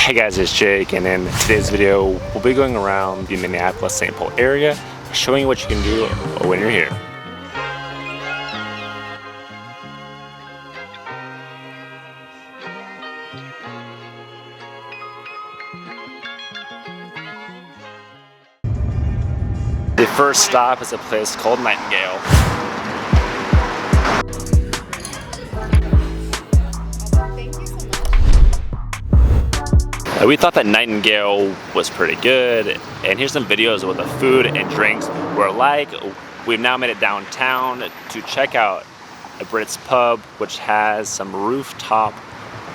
Hey guys, it's Jake, and in today's video, we'll be going around the Minneapolis St. Paul area, showing you what you can do when you're here. The first stop is a place called Nightingale. We thought that Nightingale was pretty good, and here's some videos of what the food and drinks were like. We've now made it downtown to check out a Brits pub, which has some rooftop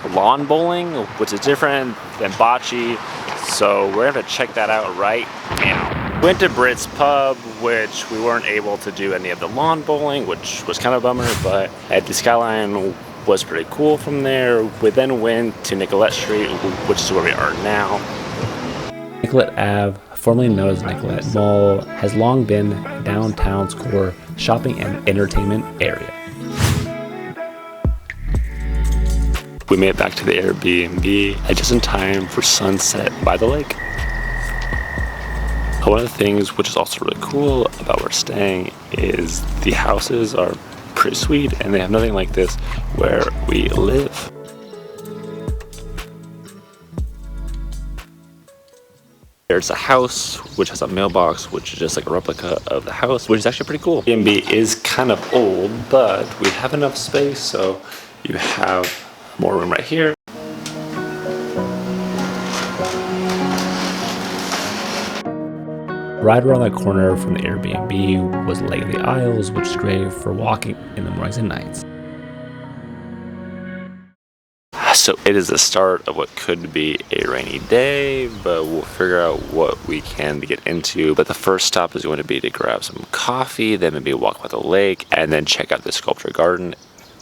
lawn bowling, which is different than bocce, so we're gonna check that out right now. Went to Brits pub, which we weren't able to do any of the lawn bowling, which was kind of a bummer, but at the Skyline was pretty cool from there. We then went to Nicollet Street, which is where we are now. Nicollet Ave, formerly known as Nicollet Mall, has long been downtown's core shopping and entertainment area. We made it back to the Airbnb just in time for sunset by the lake. One of the things which is also really cool about where we're staying is the houses are pretty sweet, and they have nothing like this where we live. There's a house which has a mailbox, which is just like a replica of the house, which is actually pretty cool. Airbnb is kind of old, but we have enough space, so you have more room right here. Right around the corner from the Airbnb was Lake of the Isles, which is great for walking in the mornings and nights. So it is the start of what could be a rainy day, but we'll figure out what we can get into. But the first stop is going to be to grab some coffee, then maybe walk by the lake, and then check out the sculpture garden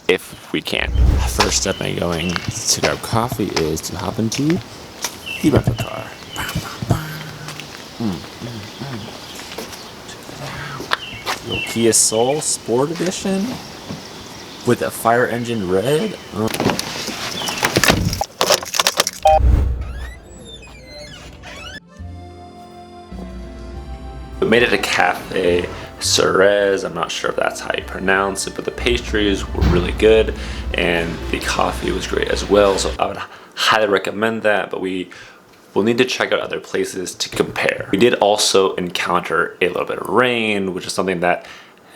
if we can. First step in going to grab coffee is to hop into the rental car. Kia Soul Sport Edition with a fire engine red. We made it to Cafe Ceres. I'm not sure if that's how you pronounce it, but the pastries were really good and the coffee was great as well, so I would highly recommend that, but we'll need to check out other places to compare. We did also encounter a little bit of rain, which is something that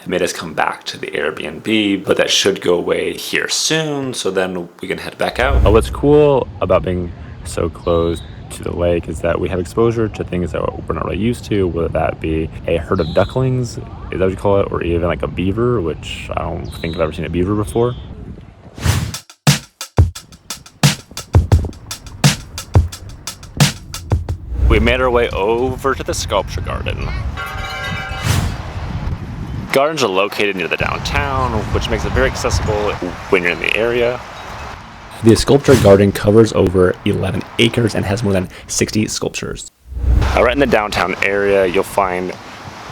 made us come back to the Airbnb, but that should go away here soon, so then we can head back out. What's cool about being so close to the lake is that we have exposure to things that we're not really used to, whether that be a herd of ducklings, is that what you call it, or even like a beaver, which I don't think I've ever seen a beaver before. We made our way over to the Sculpture Garden. Gardens are located near the downtown, which makes it very accessible when you're in the area. The Sculpture Garden covers over 11 acres and has more than 60 sculptures. Right in the downtown area, you'll find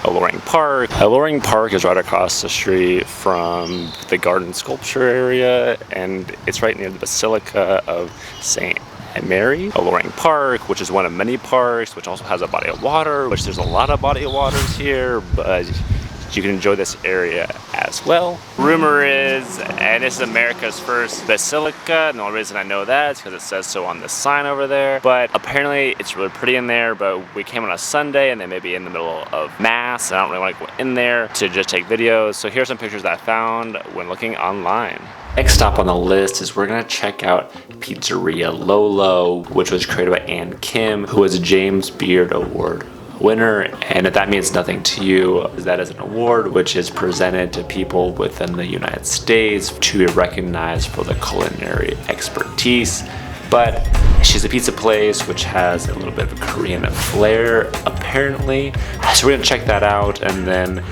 Loring Park. Loring Park is right across the street from the garden sculpture area, and it's right near the Basilica of St. Mary. Loring Park, which is one of many parks, which also has a body of water, which there's a lot of body of waters here, but you can enjoy this area as well. Rumor is, and this is America's first basilica, and the only reason I know that is because it says so on the sign over there, but apparently it's really pretty in there, but we came on a Sunday and they may be in the middle of mass, and I don't really want to go in there to just take videos, so here's some pictures that I found when looking online. Next stop on the list is we're gonna check out Pizzeria Lolo, which was created by Ann Kim, who was a James Beard Award winner, and if that means nothing to you, that is an award which is presented to people within the United States to be recognized for the culinary expertise. But she's a pizza place which has a little bit of a Korean flair apparently, so we're gonna check that out, and then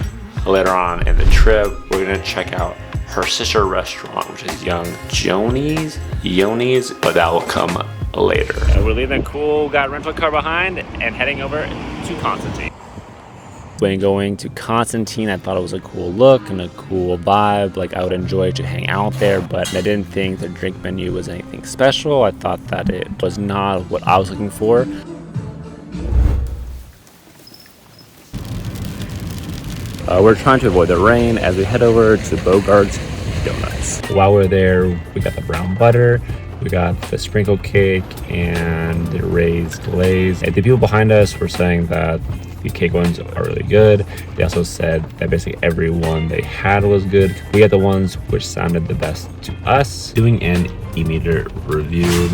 later on in the trip we're gonna check out her sister restaurant, which is Young Yoni's, but that will come later. We're leaving the cool, got rental car behind and heading over to Constantine. When going to Constantine, I thought it was a cool look and a cool vibe. Like, I would enjoy to hang out there, but I didn't think the drink menu was anything special. I thought that it was not what I was looking for. We're trying to avoid the rain as we head over to Bogart's Donuts. While we're there, we got the brown butter, we got the sprinkle cake, and the raised glaze. And the people behind us were saying that the cake ones are really good. They also said that basically every one they had was good. We got the ones which sounded the best to us. Doing an e-meter review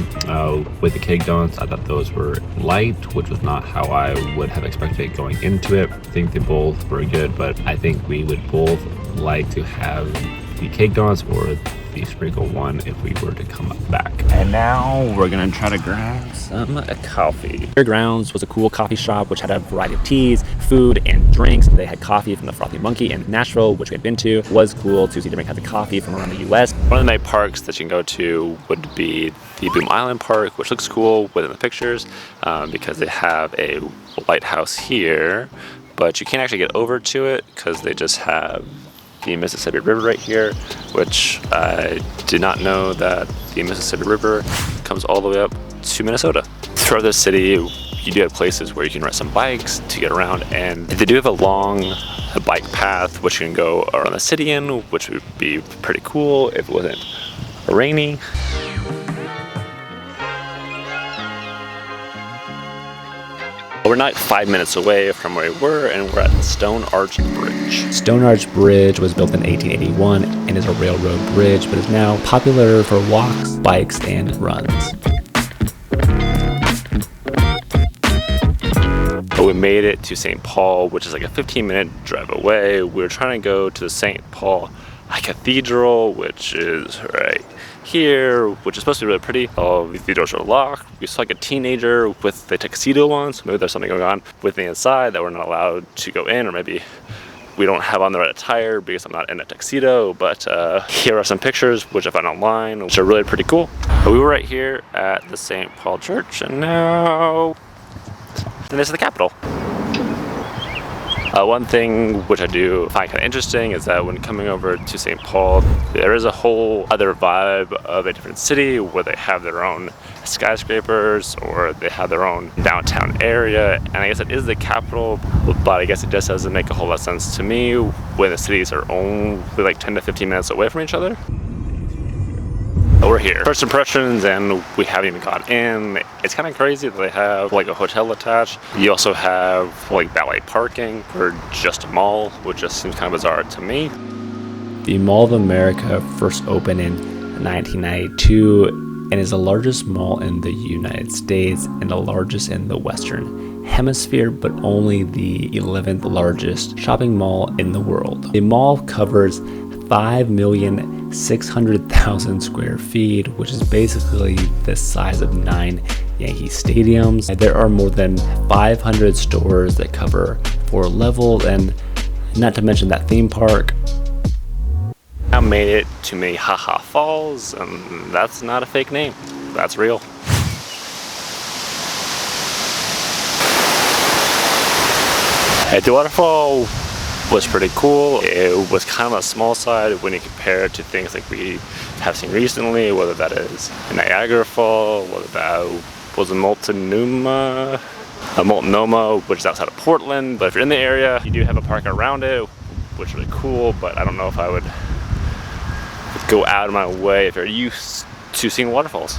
with the cake donuts, I thought those were light, which was not how I would have expected going into it. I think they both were good, but I think we would both like to have the cake donuts or the sprinkle one if we were to come back. And now we're gonna try to grab some coffee. Grounds was a cool coffee shop which had a variety of teas, food, and drinks. They had coffee from the Frothy Monkey in Nashville, which we had been to. It was cool to see different kinds of coffee from around the US. One of the night parks that you can go to would be the Boom Island Park, which looks cool within the pictures because they have a lighthouse here, but you can't actually get over to it because they just have the Mississippi River right here, which I did not know that the Mississippi River comes all the way up to Minnesota. Throughout the city, you do have places where you can rent some bikes to get around, and they do have a long bike path which you can go around the city in, which would be pretty cool if it wasn't rainy. We're not 5 minutes away from where we were, and we're at Stone Arch Bridge. Stone Arch Bridge was built in 1881 and is a railroad bridge, but is now popular for walks, bikes, and runs. But we made it to St. Paul, which is like a 15-minute drive away. We were trying to go to the St. Paul Cathedral, which is right here, which is supposed to be really pretty. All the doors are locked. We saw like a teenager with the tuxedo on, so maybe there's something going on with the inside that we're not allowed to go in, or maybe we don't have on the right attire because I'm not in a tuxedo. But here are some pictures which I found online, which are really pretty cool. But we were right here at the St. Paul Church, and now this is the Capitol. One thing which I do find kind of interesting is that when coming over to St. Paul, there is a whole other vibe of a different city where they have their own skyscrapers or they have their own downtown area. And I guess it is the capital, but I guess it just doesn't make a whole lot of sense to me when the cities are only like 10 to 15 minutes away from each other. We're here. First impressions, and we haven't even got in. It's kind of crazy that they have like a hotel attached. You also have like valet parking for just a mall, which just seems kind of bizarre to me. The Mall of America first opened in 1992 and is the largest mall in the United States and the largest in the Western Hemisphere, but only the 11th largest shopping mall in the world. The mall covers 5,600,000 square feet, which is basically the size of 9 Yankee stadiums. There are more than 500 stores that cover 4 levels, and not to mention that theme park. I made it to Minnehaha Falls, and that's not a fake name, that's real. At the waterfall was pretty cool. It was kind of a small side when you compare it to things like we have seen recently, whether that is Niagara Fall, whether that was Multnomah, which is outside of Portland. But if you're in the area, you do have a park around it, which is really cool, but I don't know if I would go out of my way if you're used to seeing waterfalls.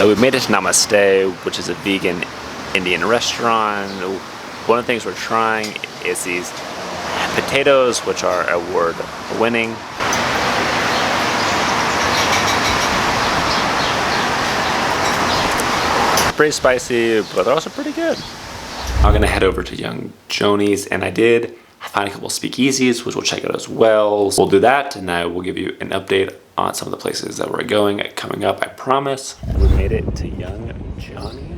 We made it to Namaste, which is a vegan Indian restaurant. One of the things we're trying is these potatoes, which are award-winning. Pretty spicy, but they're also pretty good. I'm gonna head over to Young Joni's, and I did find a couple speakeasies, which we'll check out as well. So we'll do that, and I will give you an update on some of the places that we're going coming up, I promise. We made it to Young Jonathan.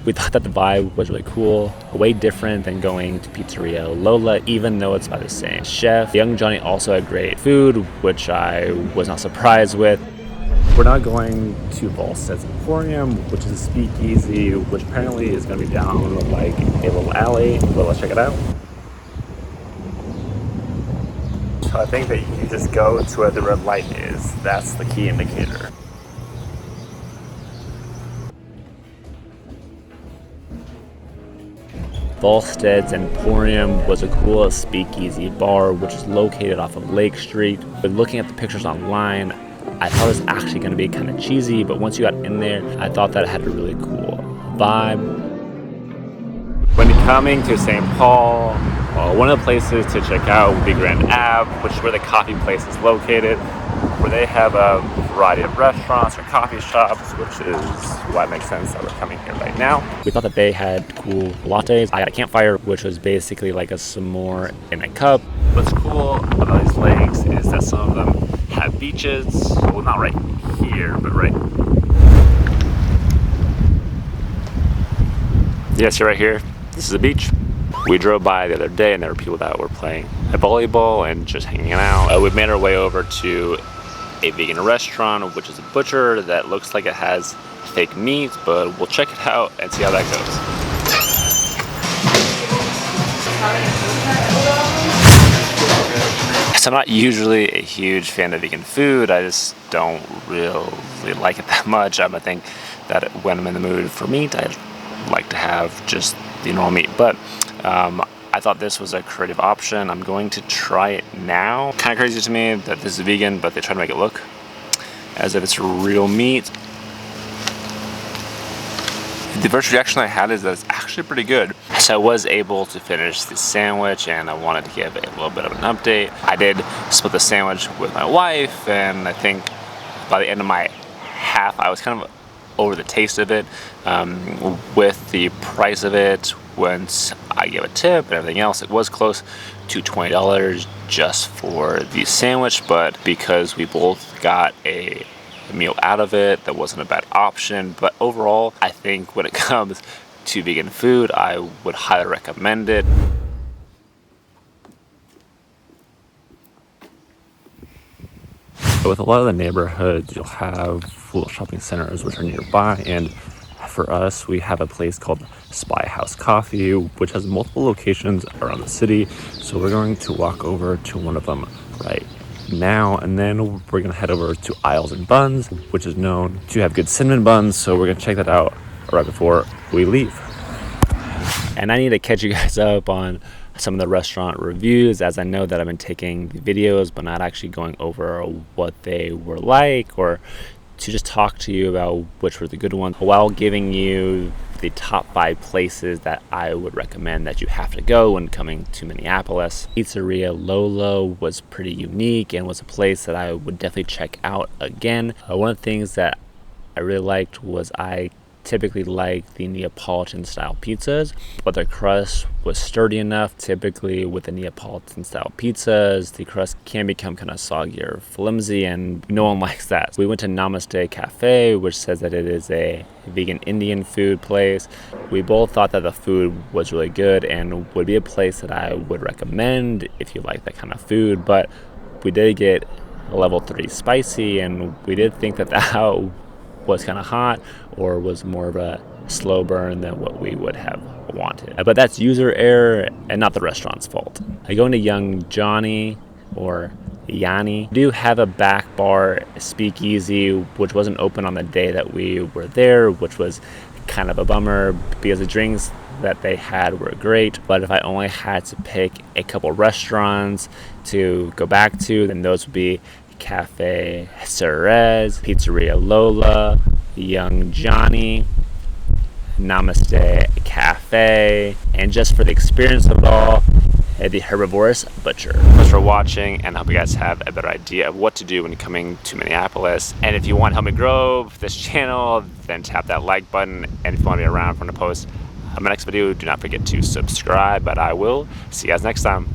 We thought that the vibe was really cool, way different than going to Pizzeria Lola, even though it's by the same chef. Young Johnny also had great food, which I was not surprised with. We're now going to Bisected Emporium, which is a speakeasy, which apparently is going to be down like a little alley, but let's check it out. So I think that you just go to where the red light is. That's the key indicator. Bisected Emporium was a cool speakeasy bar, which is located off of Lake Street. But looking at the pictures online, I thought it was actually going to be kind of cheesy, but once you got in there, I thought that it had a really cool vibe. When coming to St. Paul, one of the places to check out would be Grand Ave, which is where the coffee place is located, where they have a variety of restaurants or coffee shops, which is why it makes sense that we're coming here right now. We thought that they had cool lattes. I got a campfire, which was basically like a s'more in a cup. What's cool about these lakes is that some of them have beaches. Well, not right here, but right. Yes, you're right here. This is a beach. We drove by the other day and there were people that were playing volleyball and just hanging out. We made our way over to a vegan restaurant, which is a butcher that looks like it has fake meat, but we'll check it out and see how that goes. So I'm not usually a huge fan of vegan food. I just don't really like it that much. I think that when I'm in the mood for meat, I like to have just the normal meat. But I thought this was a creative option. I'm going to try it now. Kind of crazy to me that this is vegan, but they try to make it look as if it's real meat. The first reaction I had is that it's actually pretty good. So I was able to finish the sandwich and I wanted to give a little bit of an update. I did split the sandwich with my wife, and I think by the end of my half, I was kind of over the taste of it. With the price of it, once I gave a tip and everything else, it was close to $20 just for the sandwich, but because we both got a meal out of it, that wasn't a bad option. But overall, I think when it comes to vegan food, I would highly recommend it. With a lot of the neighborhoods, you'll have little shopping centers which are nearby, and for us, we have a place called Spy House Coffee, which has multiple locations around the city. So we're going to walk over to one of them right now, and then we're gonna head over to Aisles and Buns, which is known to have good cinnamon buns. So we're gonna check that out right before we leave. And I need to catch you guys up on some of the restaurant reviews, as I know that I've been taking the videos but not actually going over what they were like, or to just talk to you about which were the good ones, while giving you the top 5 places that I would recommend that you have to go when coming to Minneapolis. Pizzeria Lolo was pretty unique and was a place that I would definitely check out again. One of the things that I really liked was I typically like the Neapolitan style pizzas, but their crust was sturdy enough. Typically with the Neapolitan style pizzas, the crust can become kind of soggy or flimsy, and no one likes that. So we went to Namaste Cafe, which says that it is a vegan Indian food place. We both thought that the food was really good and would be a place that I would recommend if you like that kind of food, but we did get a level 3 spicy, and we did think that that was kind of hot or was more of a slow burn than what we would have wanted. But that's user error and not the restaurant's fault. Going to Young Johnny or Yanni do have a back bar speakeasy, which wasn't open on the day that we were there, which was kind of a bummer because the drinks that they had were great. But if I only had to pick a couple restaurants to go back to, then those would be Cafe Ceres, Pizzeria Lola, Young Johnny, Namaste Cafe, and just for the experience of it all, the Herbivorous Butcher. Thanks for watching, and I hope you guys have a better idea of what to do when you're coming to Minneapolis. And if you want to help me grow this channel, then tap that like button. And if you want to be around for the post my next video, do not forget to subscribe. But I will see you guys next time.